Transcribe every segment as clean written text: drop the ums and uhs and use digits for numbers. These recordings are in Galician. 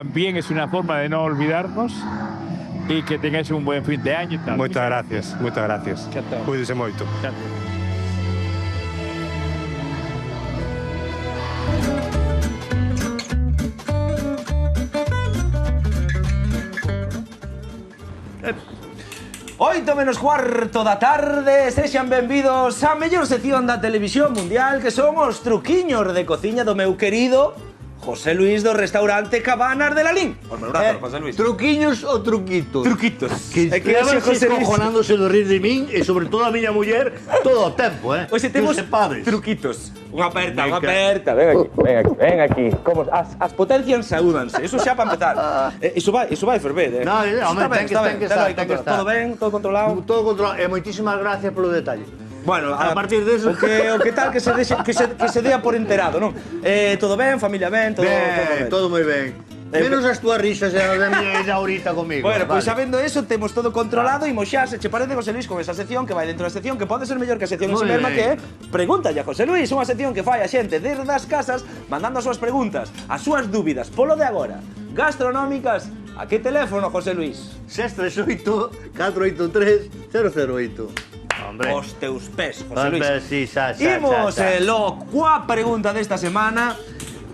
también es una forma de no olvidarnos y que tengáis un buen fin de año. Y tal. Moitas gracias, moitas gracias. Chao. Cuídese moito. Chao. Oito menos cuarto da tarde, sexan benvidos á mellor sección da televisión mundial, que son os truquiños de cociña do meu querido José Luis do restaurante Cabanas de Lalín. Os meus brazos, José Luis. Truquiños ou truquitos? Truquitos. Que hoxe José cojonándose de rir de min e sobre todo a miña muller todo o tempo, Hoxe temos padres. truquitos. Unha aperta, Venga. unha aperta. Ven aquí. Como as potencias saúdanse. Eso xa para empezar. Iso vai ferver, No, home, ten que estar. Todo ben, todo controlado. Todo controlado. E moitísimas gracias polo detalle. Bueno, A partir de eso- o que tal que se dea por enterado, non? Todo ben, familia ben, todo ben. Todo moi ben. Menos as túas risas e as da miña ida ahorita comigo. Bueno, pois vale. sabendo eso, temos todo controlado e xa, se che parece, José Luis, con esa sección que vai dentro da sección, que pode ser mellor que a sección en si Moi mesma, ben. que é Pregúntalle a José Luis, unha sección que fai a xente desde as casas, mandando as súas preguntas, as súas dúbidas, polo de agora, gastronómicas, a que teléfono, José Luis? 638 483 008. Hombre. Os teus pés, José Luis. Hombre, sí, Imos, lo coa pregunta desta semana,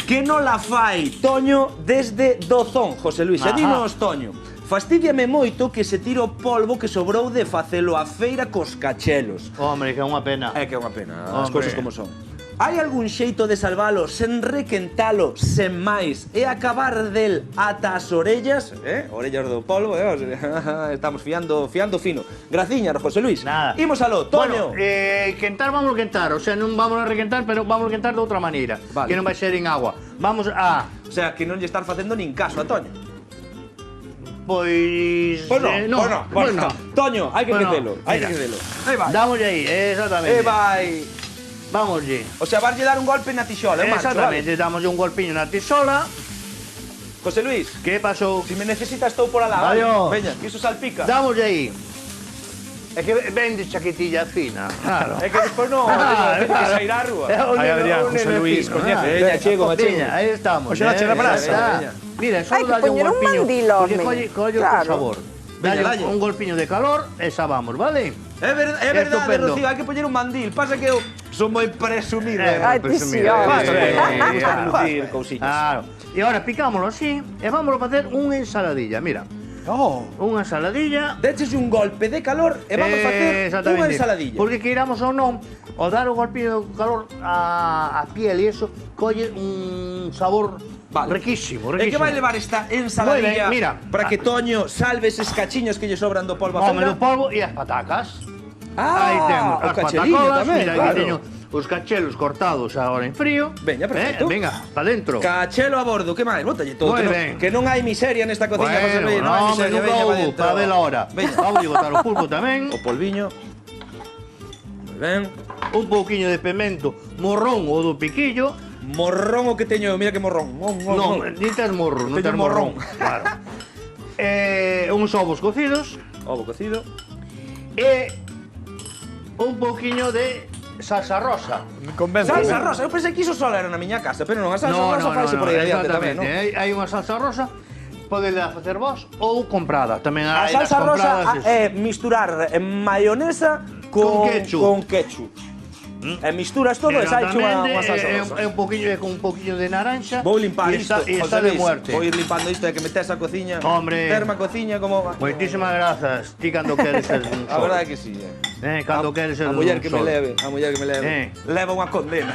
que non la fai Toño desde Dozón, José Luis. E Ajá. dinos, Toño, fastídiame moito que se tire o polvo que sobrou de facelo a feira cos cachelos. Hombre, que é unha pena. É que é unha pena, as Hombre. cousas como son. Hai algún xeito de salvalo sen requentalo, sen máis, e acabar del ata as orellas? Orellas do polvo, O sea, estamos fiando fino. Graciñas, José Luis. Nada. Imos aló, Toño. Bueno, quentar vamos a quentar, o sea, non vamos a requentar, pero vamos a quentar de outra maneira, Vale. que non vai ser en agua. Vamos a, O sea, que non lle están facendo nin caso a Toño. pois... Bueno, Toño, hai que Bueno, quecelo, hai que mira. quecelo. Aí vai. Dámoslle aí, exactamente. Vai. Vámoslle. O sea, varlle dar un golpe na tixola, macho, Exactamente, dámoslle un golpiño na tisola. vale? José Luis, Que pasou? si me necesitas estou por alá, Vale, vale? ó. Veña, que iso salpica. Dámoslle aí. É que ven de chaquetilla fina, claro. É que despois non, teño que sair á rúa. Aí, Adrián, José Luis, coñece. Veña, chego, me chego. Veña, aí estamos. Oxe, non che na praza, Está. veña. Mira, só Hai que dalle un poñer un golpiño. mandil, Porque home. colle Claro. con sabor. Veña, Dalle dalle. un golpiño de calor e xa vamos, vale? É verdade, Estupendo. Rocío, hai que poñer un mandil. Pasa que eu son moi presumido. Ai, ti sí, Gusta home. lucir cousiñas. Claro. E agora picámoslo así e vamos a facer unha ensaladilla, mira. Unha ensaladilla. Deches un golpe de calor e vamos a facer unha Exactamente. ensaladilla. Porque queiramos ou non, ao dar o golpiño de calor a piel e eso, colle un sabor riquísimo, E que riquísimo. vai levar esta ensaladilla Moi ben, mira. para que Toño salve eses cachiños que lle sobran do polvo a Home, feira? do polvo e as patacas. Ah, Aí temos o as cacheliño patacolas, tamén, mira, claro. aquí teño os cachelos cortados agora en frío. Veña, perfecto. Venga, pa dentro. Cachelo a bordo, que máis? Bótalle todo, Moi que non, ben. que non hai miseria nesta cociña, José Luis, non hai no, miseria, nunca veña, va houbo, dentro. para ver a hora. Veña, Vamos a botar o pulpo tamén. o polviño. Moi ben. Un pouquiño de pemento morrón ou do piquillo. Morrón o que teño, eu, mira que morrón. Non, nin tes morro, non Teño tes morrón. morrón. Claro. Uns ovos cocidos Ovo cocido. e un pouquiño de salsa rosa. Salsa rosa, eu pensei que iso só era na miña casa, pero non, a salsa rosa faise por aí adiante tamén, non? Hai unha salsa rosa, podela facer vos ou comprada. Tamén A hai salsa das rosa compradas. é misturar mayonesa Con ketchup. Con ketchup. E misturas todo e sai unha salsa rosa. É un pouquiño de naranxa. Vou limpar e isto, e José está de Luis. muerte. Vou ir limpando isto de que metes a cociña. Hombre. Terma cociña como... Moitísimas grazas. Ti cando queres ser un A sol. verdade é que sí, Cando queres ser A un muller que me sol. leve, a muller que me leve. Leva unha condena.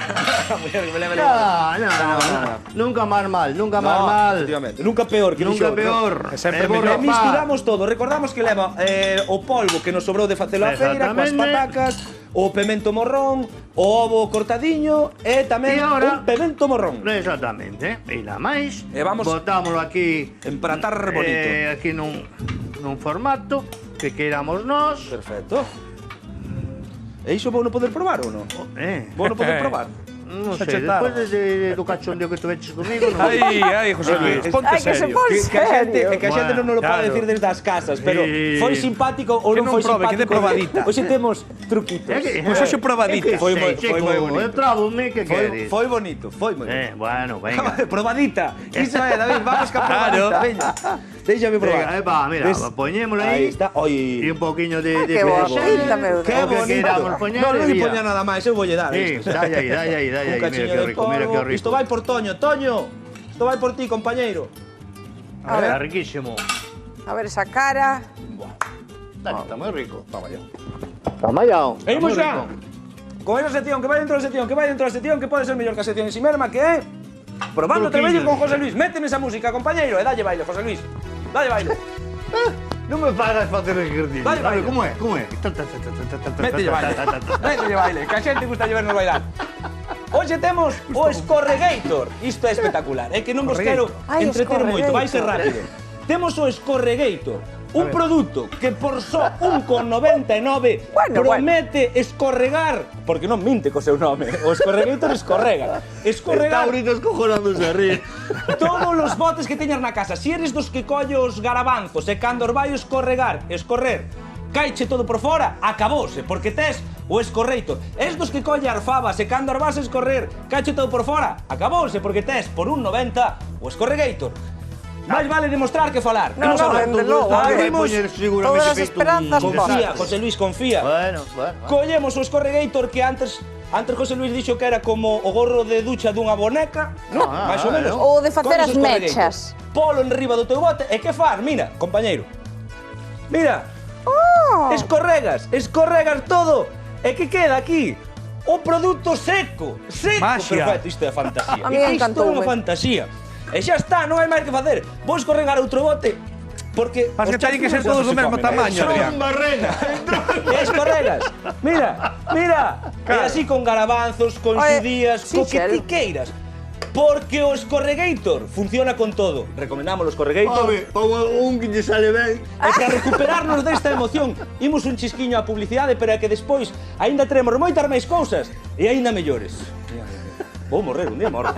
A muller que me leve, leva. No. Nunca máis mal, nunca máis mal. Efectivamente. Nunca peor que Nunca dixo, peor. no? Sempre Bo mellor. rapaz. Misturamos todo. Recordamos que leva o polvo que nos sobrou de facelo a feira, coas Exactamente. patacas, o pemento morrón, o ovo cortadiño e tamén E ahora- un pemento morrón. Exactamente. E nada máis. E vamos- botámoslo aquí. Empratar bonito. Aquí nun formato que queiramos nós. Perfecto. E iso vou non poder probar ou non? Vou non poder probar? Non Se sei, chetaron. despois do cachondeo que tuveches comigo, non. Ai, José Luis, ponte Ai, que se serio. pon Que a xente, serio. que a xente non nos lo pode Claro. decir desde as casas, pero Sí. foi simpático ou Que non non foi probe, que simpático. de probadita. Hoxe temos truquitos. Pois hoxe probadita. Foi moi bonito. Eu trabo-me, que queres? Foi bonito, foi moi bonito. Bueno, venga. Probadita. Iso é, David, vamos ca probadita, Claro. veña. Déixame probar. Venga, va, mira, Ves? poñémolo Aí aí. está. E Oi. un poquinho de... Qué bonita, meu Qué Deus. O que bonito. queramos poñer, Non lle vía. poña nada máis, eu voulle dar Sí, isto. dalle aí. Un Mira cachiño que de rico, mira que polvo. rico. Isto vai por Toño. Toño, isto vai por ti, compañeiro. A ver, Está riquísimo. a ver esa cara. Está moi rico. Toma ya. Está mallao. E imos xa. Con esa sección, que vai dentro da sección, que vai dentro da sección, que pode ser mellor que a sección en si mesma, que é Probando Trevello con José Luis. Méteme esa música, compañeiro, e dalle baile, José Luis. Dalle baile. Non me fagas facer ejercicio. Dale, baile. Como é? Como é? Mételle baile. Mételle baile, que a xente gusta llevarnos bailar. Hoxe temos o Escorregator. Isto é espectacular. É que non vos quero Ai, entreter moito, vai ser Escorregator. rápido. Temos o Escorregator. Un produto que por só 1,99 Bueno, promete escorregar, porque non minte co seu nome. O Escorregator escorrega. Escorregar Tauritos cojonándose a rir. todos os botes que teñas na casa. Si eres dos que colle os garabanzos e cando os vai escorrer, caiche todo por fora, acabouse, porque tes o Escorregator. Es dos que colle as fabas e cando as vas a escorrer, caiche todo por fora, acabouse, porque tes por 1,90 o Escorregator. Máis vale demostrar que falar. No, Imos a no, ver. dende logo, Abrimos. Todas as esperanzas Confía, postas. José Luis, confía. Bueno. Collemos o Escorregator que antes José Luis dixo que era como o gorro de ducha dunha boneca, non? Ah, Mais ou menos. Ou de facer Colles as o Escorregator. mechas. Polo enriba do teu bote e que faz? Mira, compañeiro. Mira, escorregas todo. E que queda aquí? O produto seco. Maxia. Perfecto, isto é fantasía. A mí Isto é encantoume. unha fantasía. E xa está, non hai máis que facer. Vou escorregar outro bote. Porque Mas os que teñen que ser champiñóns todos do non se mesmo comen, tamaño, Son Adrián. barrena. E escorregas. Mira. E así con garabanzos, con Oye, xudías, sí, co que ti xel. queiras. Porque o Escorregator funciona con todo. Recomendamos o Escorregator. Un que lle sale ben. E para recuperarnos desta emoción, imos un chisquiño á publicidade, pero é que despois aínda teremos moitas máis cousas e aínda mellores. Vou morrer, un día morro.